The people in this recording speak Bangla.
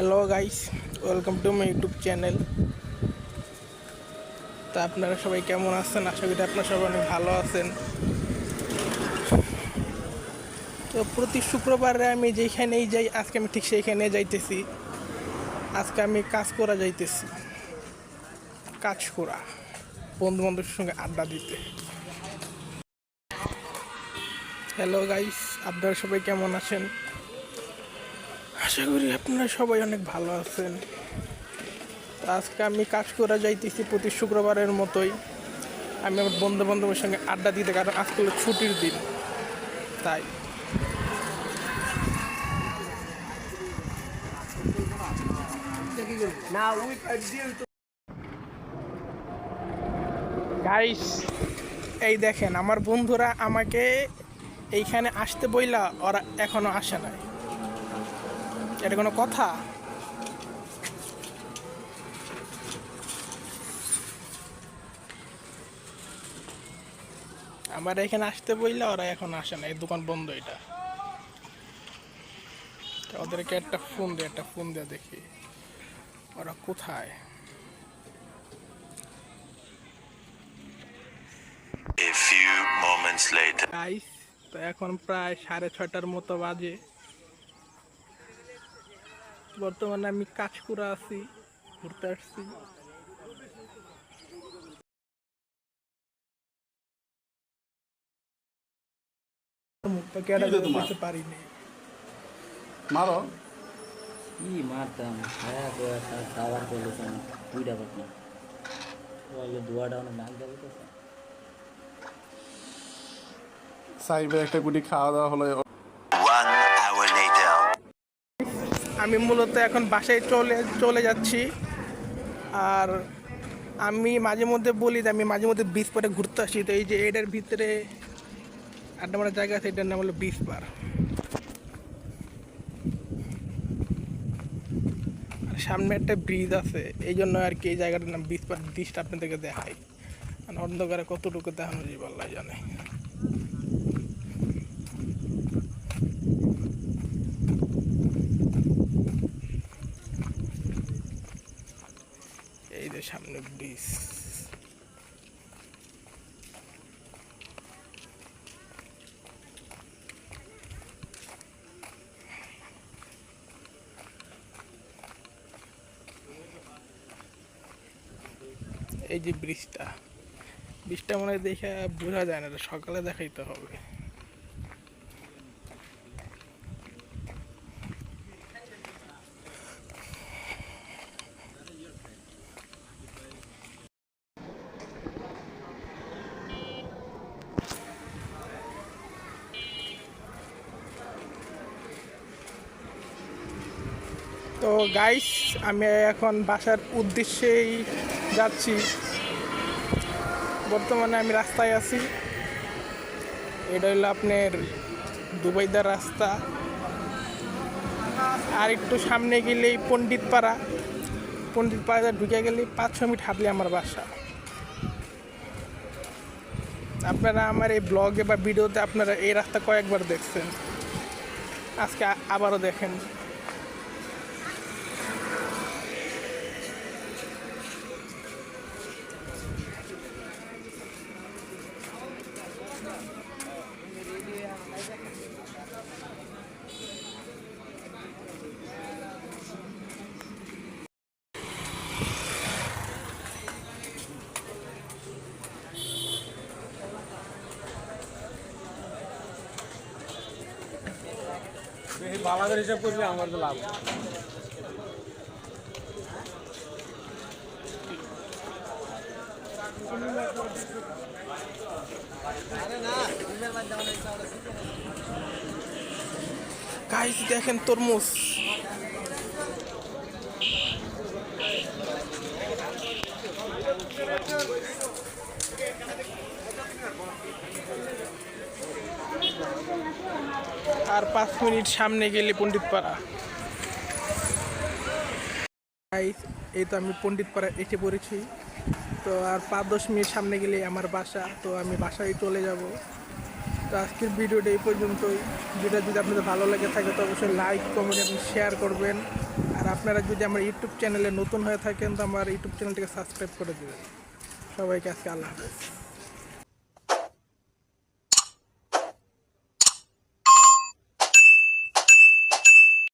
Hello guys, welcome to my YouTube channel. তা আপনারা সবাই কেমন আছেন? আশা করি আপনারা সবাই অনেক ভালো আছেন। তো প্রতি শুক্রবারে আমি যেখানেই যাই, আজকে আমি ঠিক সেইখানে যাইতেছি। আজকে আমি কাজ করা যাইতেছি, কাজ করা বন্ধু বান্ধবের সঙ্গে আড্ডা দিতে। হ্যালো গাইস, আপনারা সবাই কেমন আছেন? আশা করি আপনারা সবাই অনেক ভালো আছেন। আজকে আমি কাজ করা যাইতেছি প্রতি শুক্রবারের মতোই। আমি আমার বন্ধু বান্ধবের সঙ্গে আড্ডা দিতে, কারণ আজকে হলো ছুটির দিন, তাই। গাইস, এই দেখেন আমার বন্ধুরা আমাকে এইখানে আসতে বইলা ওরা এখনো আসে নাই। এটা কোনো কথা? আমার এখানে আসতে বইলা ওরা এখন আসে না, এই দোকান বন্ধ। এটা ওদেরকে একটা ফোন দিয়ে দেখি ওরা কোথায়। A few moments later. Guys, তো এখন প্রায় 6:30টার মতো বাজে। বর্তমানে আমি কাজ করে আছি, ঘুরতে আসছি। মুখটা কেটে দিতে পারিনি। মারো কি মারতাম খায়া গোয়া খাবার করলে দুইটা ঘটনা বলে ধোয়াটা অনেক নাক যাবে তো সাইবে একটা গুটি খাওয়া দাওয়া হলো। 1 hour later. আমি মূলত এখন বাসায় চলে যাচ্ছি। আর আমি মাঝে মধ্যে বলি যে আমি মাঝে মধ্যে বিচ পারে ঘুরতে আসি। তো এই যে এটার ভিতরে আড্ডা মারার জায়গা আছে, এটার নাম হলো বিচ পার। আর সামনে একটা ব্রিজ আছে, এই জন্য আর কি এই জায়গাটার নাম বিচ পার। ব্রিজটা আপনাদেরকে দেখাই, মানে অন্ধকারে কতটুকু দেখানো যাবে আল্লাহ জানে। এই যে সামনে ব্রিজ। এই যে ব্রিজটা মনে হয় দেখে বোঝা যায় না, এটা সকালে দেখাইতে হবে। তো গাইস, আমি এখন বাসার উদ্দেশ্যেই যাচ্ছি। বর্তমানে আমি রাস্তায় আছি। এটা হলো আপনার দুবাইদার রাস্তা। আর একটু সামনে গেলেই পণ্ডিতপাড়া ঢুকে গেলেই 5-6 মিনিট হাঁটলে আমার বাসা। আপনারা আমার এই ব্লগে বা ভিডিওতে আপনারা এই রাস্তা কয়েকবার দেখছেন, আজকে আবারও দেখেন। বালাদের হিসাব করলে আমার তো লাভ। গাইস দেখেন তরমুজ। আর 5 মিনিট সামনে গেলে পণ্ডিতপাড়া। এই তো আমি পণ্ডিতপাড়া এসে পড়েছি। তো আর 5-10 মিনিট সামনে গেলে আমার বাসা। তো আমি বাসায় চলে যাব। তো আজকের ভিডিওটা এই পর্যন্তই। ভিডিও যদি আপনাদের ভালো লেগে থাকে তো অবশ্যই লাইক, কমেন্ট এবং শেয়ার করবেন। আর আপনারা যদি আমার ইউটিউব চ্যানেলে নতুন হয়ে থাকেন তো আমার ইউটিউব চ্যানেলটিকে সাবস্ক্রাইব করে দেবেন। সবাইকে আজকে আল্লাহ হাফেজ।